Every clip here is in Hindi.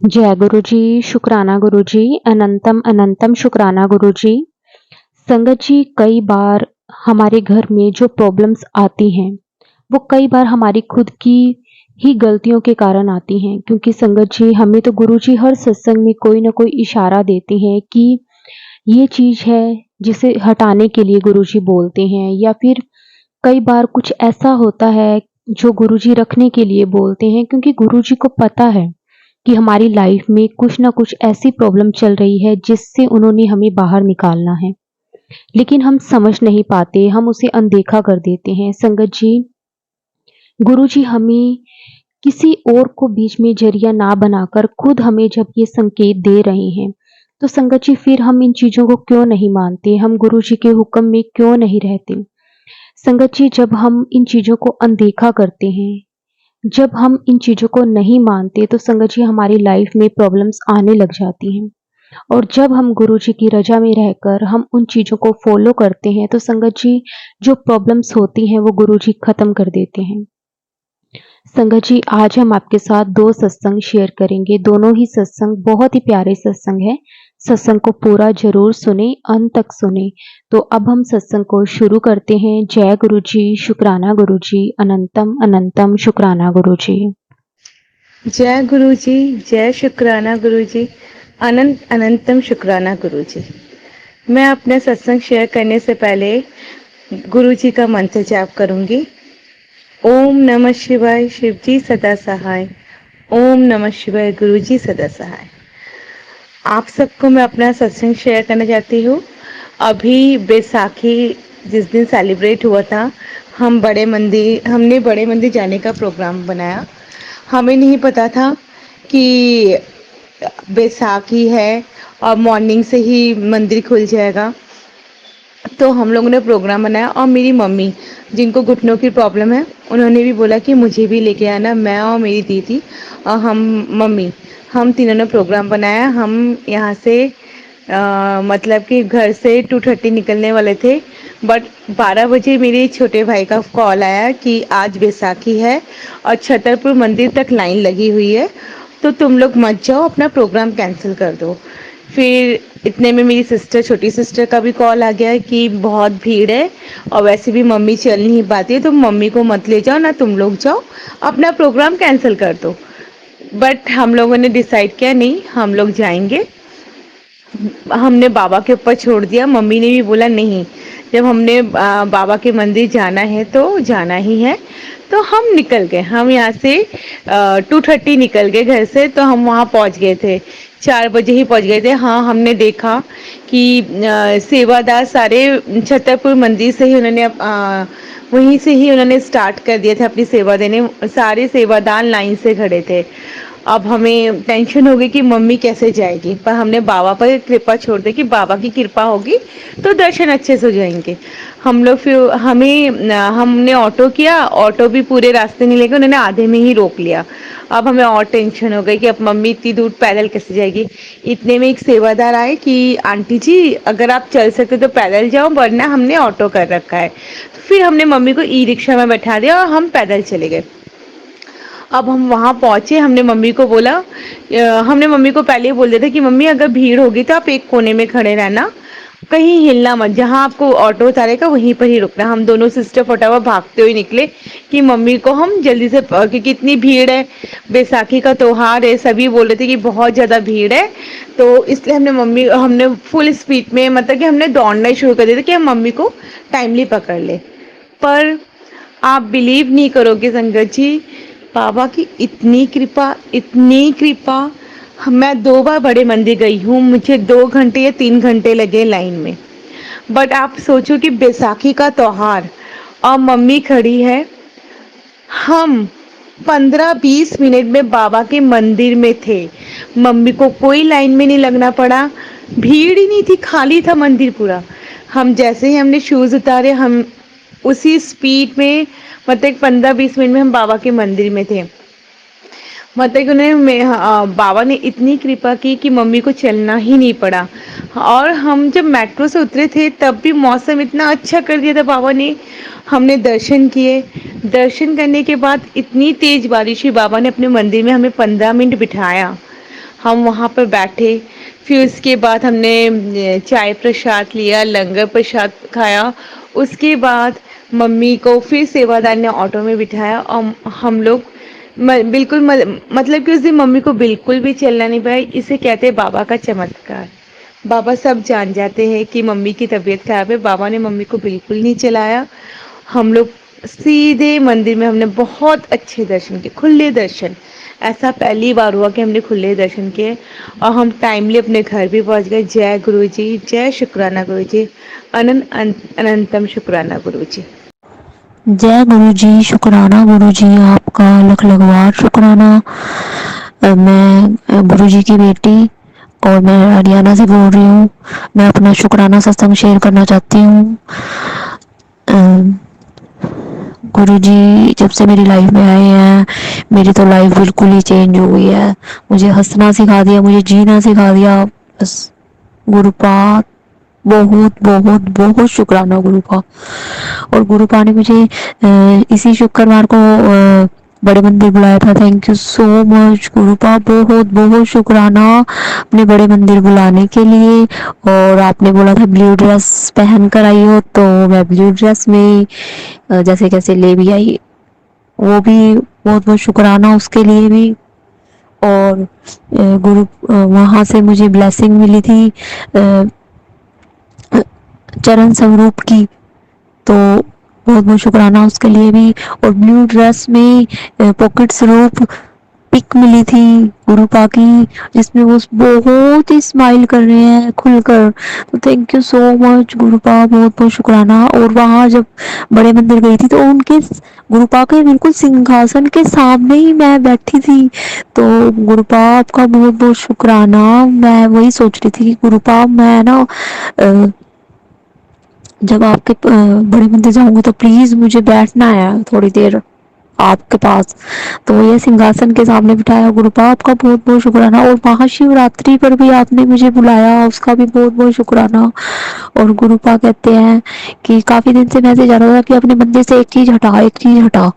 जय गुरु जी, शुक्राना गुरु जी, अनंतम अनंतम शुक्राना गुरु जी। संगत जी, कई बार हमारे घर में जो प्रॉब्लम्स आती हैं, वो कई बार हमारी खुद की ही गलतियों के कारण आती हैं। क्योंकि संगत जी, हमें तो गुरु जी हर सत्संग में कोई ना कोई इशारा देते हैं कि ये चीज़ है, जिसे हटाने के लिए गुरु जी बोलते हैं, या फिर कई बार कुछ ऐसा होता है जो गुरु जी रखने के लिए बोलते हैं, क्योंकि गुरु जी को पता है कि हमारी लाइफ में कुछ ना कुछ ऐसी प्रॉब्लम चल रही है जिससे उन्होंने हमें बाहर निकालना है, लेकिन हम समझ नहीं पाते, हम उसे अनदेखा कर देते हैं। संगत जी, गुरु जी हमें किसी और को बीच में जरिया ना बनाकर खुद हमें जब ये संकेत दे रहे हैं, तो संगत जी फिर हम इन चीज़ों को क्यों नहीं मानते, हम गुरु जी के हुक्म में क्यों नहीं रहते। संगत जी, जब हम इन चीज़ों को अनदेखा करते हैं, जब हम इन चीज़ों को नहीं मानते, तो संगत जी हमारी लाइफ में प्रॉब्लम्स आने लग जाती हैं। और जब हम गुरु जी की रज़ा में रहकर हम उन चीज़ों को फ़ॉलो करते हैं, तो संगत जी जो प्रॉब्लम्स होती हैं वो गुरु जी ख़त्म कर देते हैं। संगत जी, आज हम आपके साथ 2 सत्संग शेयर करेंगे। दोनों ही सत्संग बहुत ही प्यारे सत्संग हैं। सत्संग को पूरा ज़रूर सुनें, अंत तक सुनें। तो अब हम सत्संग को शुरू करते हैं। जय गुरु जी, शुक्राना गुरु जी, अनंतम अनंतम शुक्राना गुरु जी। जय गुरु जी, जय शुक्राना गुरु जी, अनंत अनंतम शुक्राना गुरु जी। मैं अपना सत्संग शेयर करने से पहले गुरु जी का मंत्र जाप करूंगी। ओम नमः शिवाय, शिव जी सदा सहाय। ओम नमः शिवाय, गुरु जी सदा सहाय। आप सबको मैं अपना सत्संग शेयर करना चाहती हूँ। अभी बैसाखी जिस दिन सेलिब्रेट हुआ था, हमने बड़े मंदिर जाने का प्रोग्राम बनाया। हमें नहीं पता था कि बैसाखी है और मॉर्निंग से ही मंदिर खुल जाएगा। तो हम लोगों ने प्रोग्राम बनाया और मेरी मम्मी, जिनको घुटनों की प्रॉब्लम है, उन्होंने भी बोला कि मुझे भी लेके आना। मैं और मेरी दीदी और हम तीनों ने प्रोग्राम बनाया। हम यहाँ से मतलब कि घर से 2:30 निकलने वाले थे, बट 12 बजे मेरे छोटे भाई का कॉल आया कि आज बैसाखी है और छतरपुर मंदिर तक लाइन लगी हुई है, तो तुम लोग मत जाओ, अपना प्रोग्राम कैंसिल कर दो। फिर इतने में मेरी छोटी सिस्टर का भी कॉल आ गया कि बहुत भीड़ है और वैसे भी मम्मी चल नहीं पाती है, तो मम्मी को मत ले जाओ, ना तुम लोग जाओ, अपना प्रोग्राम कैंसिल कर दो। बट हम लोगों ने डिसाइड किया नहीं, हम लोग जाएंगे। हमने बाबा के ऊपर छोड़ दिया। मम्मी ने भी बोला नहीं, जब हमने बाबा के मंदिर जाना है तो जाना ही है। तो हम निकल गए। हम यहाँ से 2:30 निकल गए घर से, तो हम वहाँ पहुँच गए थे, 4 बजे ही पहुँच गए थे। हाँ, हमने देखा कि सेवादार सारे छतरपुर मंदिर से ही वहीं से ही उन्होंने स्टार्ट कर दिया था अपनी सेवा देने। सारे सेवादार लाइन से खड़े थे। अब हमें टेंशन हो गई कि मम्मी कैसे जाएगी, पर हमने बाबा पर कृपा छोड़ दी कि बाबा की कृपा होगी तो दर्शन अच्छे से हो जाएंगे। हम लोग फिर हमने ऑटो किया। ऑटो भी पूरे रास्ते नहीं लेके, उन्होंने आधे में ही रोक लिया। अब हमें और टेंशन हो गई कि अब मम्मी इतनी दूर पैदल कैसे जाएगी। इतने में एक सेवादार आए कि आंटी जी, अगर आप चल सकते तो पैदल जाओ, वरना हमने ऑटो कर रखा है। फिर हमने मम्मी को ई रिक्शा में बैठा दिया और हम पैदल चले गए। अब हम वहाँ पहुँचे। हमने मम्मी को पहले ही बोल दिया था कि मम्मी, अगर भीड़ होगी तो आप एक कोने में खड़े रहना, कहीं हिलना मत, जहाँ आपको ऑटो उतारेगा वहीं पर ही रुकना। हम दोनों सिस्टर फटाफट भागते हुए निकले कि मम्मी को हम जल्दी से, क्योंकि इतनी भीड़ है, बैसाखी का त्योहार है, सभी बोल रहे थे कि बहुत ज़्यादा भीड़ है। तो इसलिए हमने फुल स्पीड में, मतलब कि हमने दौड़ना ही शुरू कर दिया था कि हम मम्मी को टाइमली पकड़ ले। पर आप बिलीव नहीं करोगे संगत जी, बाबा की इतनी कृपा, इतनी कृपा। मैं 2 बार बड़े मंदिर गई हूँ, मुझे 2 घंटे या 3 घंटे लगे लाइन में। बट आप सोचो कि बैसाखी का त्योहार और मम्मी खड़ी है। हम 15-20 मिनट में बाबा के मंदिर में थे। मम्मी को कोई लाइन में नहीं लगना पड़ा, भीड़ ही नहीं थी, खाली था मंदिर पूरा। हम जैसे ही हमने शूज़ उतारे, हम उसी स्पीड में, मतलब 15-20 मिनट में हम बाबा के मंदिर में थे। मतलब कि बाबा ने इतनी कृपा की कि मम्मी को चलना ही नहीं पड़ा। और हम जब मेट्रो से उतरे थे तब भी मौसम इतना अच्छा कर दिया था बाबा ने। हमने दर्शन किए। दर्शन करने के बाद इतनी तेज बारिश हुई, बाबा ने अपने मंदिर में हमें 15 मिनट बिठाया। हम वहाँ पर बैठे। फिर उसके बाद हमने चाय प्रसाद लिया, लंगर प्रसाद खाया। उसके बाद मम्मी को फिर सेवादार ने ऑटो में बिठाया और हम लोग बिल्कुल मतलब कि उस दिन मम्मी को बिल्कुल भी चलना नहीं पाया। इसे कहते हैं बाबा का चमत्कार। बाबा सब जान जाते हैं कि मम्मी की तबीयत खराब है। बाबा ने मम्मी को बिल्कुल नहीं चलाया। हम लोग सीधे मंदिर में हमने बहुत अच्छे दर्शन किए, खुले दर्शन। ऐसा पहली बार हुआ कि हमने खुले दर्शन किए और हम टाइमली अपने घर भी पहुंच गए। जय गुरु जी, जय शुक्राना गुरु जी, अनंतम शुक्राना गुरु जी। जय गुरु जी, शुक्राना गुरु जी, आपका लख लखवार शुक्राना। मैं गुरु जी की बेटी और मैं हरियाणा से बोल रही हूँ। मैं अपना शुक्राना सत्संग शेयर करना चाहती हूँ। गुरु जी जब से मेरी लाइफ में आए हैं, मेरी तो लाइफ बिल्कुल ही चेंज हो गई है। मुझे हंसना सिखा दिया, मुझे जीना सिखा दिया। बस गुरुपाद, बहुत बहुत बहुत शुक्राना गुरु का। और गुरुपा ने मुझे इसी शुक्रवार को बड़े मंदिर बुलाया था। थैंक यू सो मच गुरुपा, बहुत बहुत शुक्राना अपने बड़े मंदिर बुलाने के लिए। और आपने बोला था ब्लू ड्रेस पहन कर आई हो, तो मैं ब्लू ड्रेस में जैसे कैसे ले भी आई। वो भी बहुत बहुत शुक्राना उसके लिए भी। और वहां से मुझे ब्लेसिंग मिली थी चरण स्वरूप की, तो बहुत बहुत शुक्राना उसके लिए भी। और ब्लू ड्रेस में पॉकेट स्वरूप पिक मिली थी गुरुपा की, जिसमें वो बहुत ही स्माइल कर रहे हैं खुलकर। तो थैंक यू सो मच गुरुपा, बहुत बहुत शुक्राना। और वहां जब बड़े मंदिर गई थी तो उनके गुरुपा के बिल्कुल सिंहासन के सामने ही मैं बैठी थी। तो गुरुपा आपका बहुत बहुत शुक्राना। मैं वही सोच रही थी कि गुरुपा मैं ना जब आपके बड़े मंदिर जाऊंगी तो प्लीज मुझे बैठना है थोड़ी देर आपके पास। तो ये सिंहासन के सामने बिठाया गुरुपा, आपका बहुत बहुत शुक्राना। और महाशिवरात्रि पर भी आपने मुझे बुलाया, उसका भी बहुत बहुत शुक्राना। और गुरुपा कहते हैं कि काफी दिन से मैसेज आ रहा था कि अपने मंदिर से एक चीज हटा, एक चीज हटा।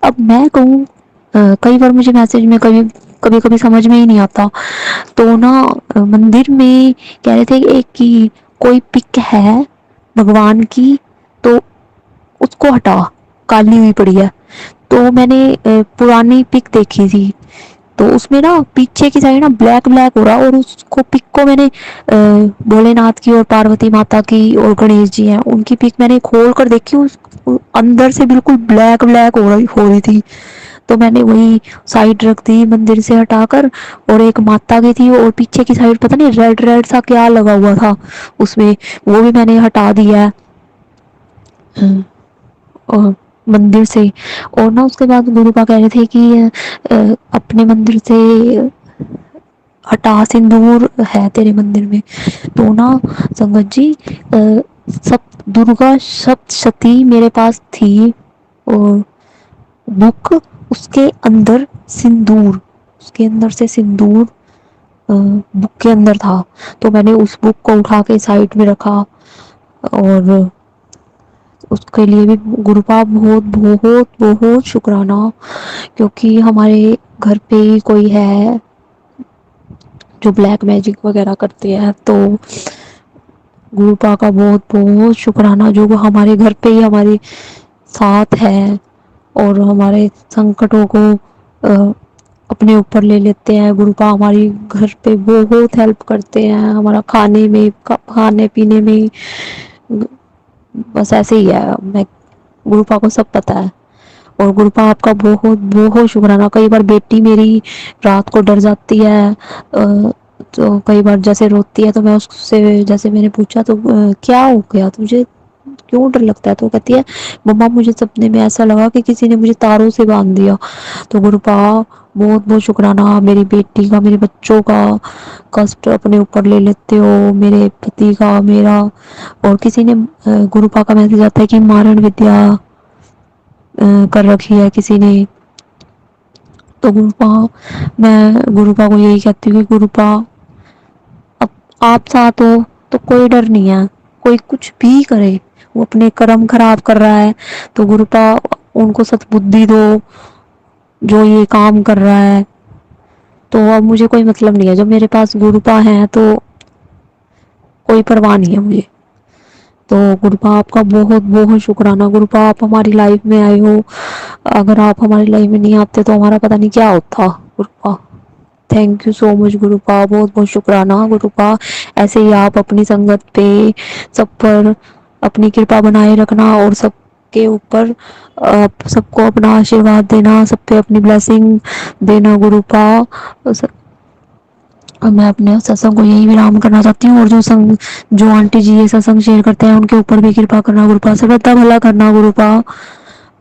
अब मैं कहूँ कई बार मुझे मैसेज में कभी कभी कभी समझ में ही नहीं आता। तो ना मंदिर में कह रहे थे एक की कोई पिक है भगवान की, तो उसको हटा, काली हुई पड़ी है। तो मैंने पुरानी पिक देखी थी, तो उसमें ना पीछे की साइड ना ब्लैक ब्लैक हो रहा, और उसको पिक को मैंने भोलेनाथ की और पार्वती माता की और गणेश जी हैं उनकी पिक मैंने खोल कर देखी, उस अंदर से बिल्कुल ब्लैक ब्लैक हो रही थी। तो मैंने वही साइड रख दी मंदिर से हटाकर। और एक माता की थी और पीछे की साइड पता नहीं रेड रेड सा क्या लगा हुआ था उसमें, वो भी मैंने हटा दिया है मंदिर से। और ना उसके बाद गुरुपा कह रहे थे कि अपने मंदिर से हटा, सिंदूर है तेरे मंदिर में। तो ना संगत जी सब दुर्गा सप्तशती मेरे पास थी, और बुक उसके अंदर सिंदूर, उसके अंदर से सिंदूर बुक के अंदर था। तो मैंने उस बुक को उठा के साइड में रखा। और उसके लिए भी गुरुपा बहुत बहुत बहुत शुक्राना, क्योंकि हमारे घर पे ही कोई है जो ब्लैक मैजिक वगैरह करते हैं। तो गुरुपा का बहुत बहुत शुक्राना जो हमारे घर पे ही हमारे साथ है और हमारे संकटों को अपने ऊपर ले लेते हैं। गुरुपा हमारी घर पे बहुत हेल्प करते हैं, हमारा खाने में, खाने पीने में। बस ऐसे ही है, मैं गुरुपा को सब पता है। और गुरुपा आपका बहुत बहुत शुक्राना। कई बार बेटी मेरी रात को डर जाती है, तो कई बार जैसे रोती है तो मैं उससे, जैसे मैंने पूछा तो क्या हो गया तुझे, क्यों डर लगता है, तो कहती है मम्मा मुझे सपने में ऐसा लगा कि किसी ने मुझे तारों से बांध दिया। तो गुरुपा बहुत बहुत शुक्राना, मेरी बेटी का, मेरे बच्चों का कष्ट अपने ऊपर ले लेते हो, मेरे पति का, मेरा। और किसी ने गुरुपा का मैसेज आता है कि मारण विद्या कर रखी है किसी ने। तो गुरुपा, मैं गुरुपा को यही कहती हूँ कि गुरुपा अब आप साथ हो तो कोई डर नहीं है, कोई कुछ भी करे, वो अपने कर्म खराब कर रहा है तो गुरुपा उनको सद्बुद्धि दो जो ये काम कर रहा है। तो अब मुझे कोई मतलब नहीं है, जब मेरे पास गुरुपा है तो कोई परवाह नहीं है मुझे। तो गुरुपा आपका बहुत बहुत शुक्राना। गुरुपा आप हमारी लाइफ में आए हो, अगर आप हमारी लाइफ में नहीं आते तो हमारा पता नहीं क्या होता। गुरुपा थैंक यू सो मच गुरुपा, बहुत बहुत शुक्राना गुरुपा। ऐसे ही आप अपनी संगत पे सब पर अपनी कृपा बनाए रखना और सबके ऊपर सबको अपना आशीर्वाद देना, सब पे अपनी ब्लेसिंग देना गुरुपा। और मैं अपने सत्संग को यही विराम करना चाहती हूँ। और जो आंटी जी ये सत्संग शेयर करते हैं उनके ऊपर भी कृपा करना गुरुपा, सबका भला करना गुरुपा।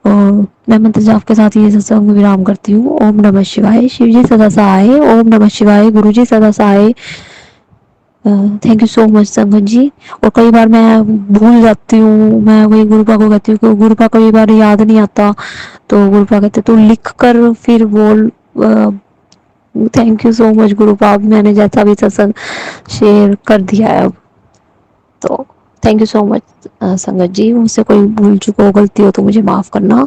और मैं मंत्र जाप के साथ ये सत्संग विराम करती हूँ। ओम नमः शिवाय। शिव जी सदा सहाय। ओम नमः शिवाय। गुरु जी सदा सहाय। थैंक यू सो मच संगत जी। और कई बार मैं भूल जाती हूँ, मैं वही गुरुपा को कहती हूँ कि गुरुपा कई बार याद नहीं आता, तो गुरुपा कहते तो लिख कर फिर बोल। थैंक यू सो मच गुरुपा, मैंने जैसा भी सत्संग शेयर कर दिया है अब तो। थैंक यू सो मच संगत जी। मुझसे कोई भूल चूक हो, गलती हो तो मुझे माफ करना।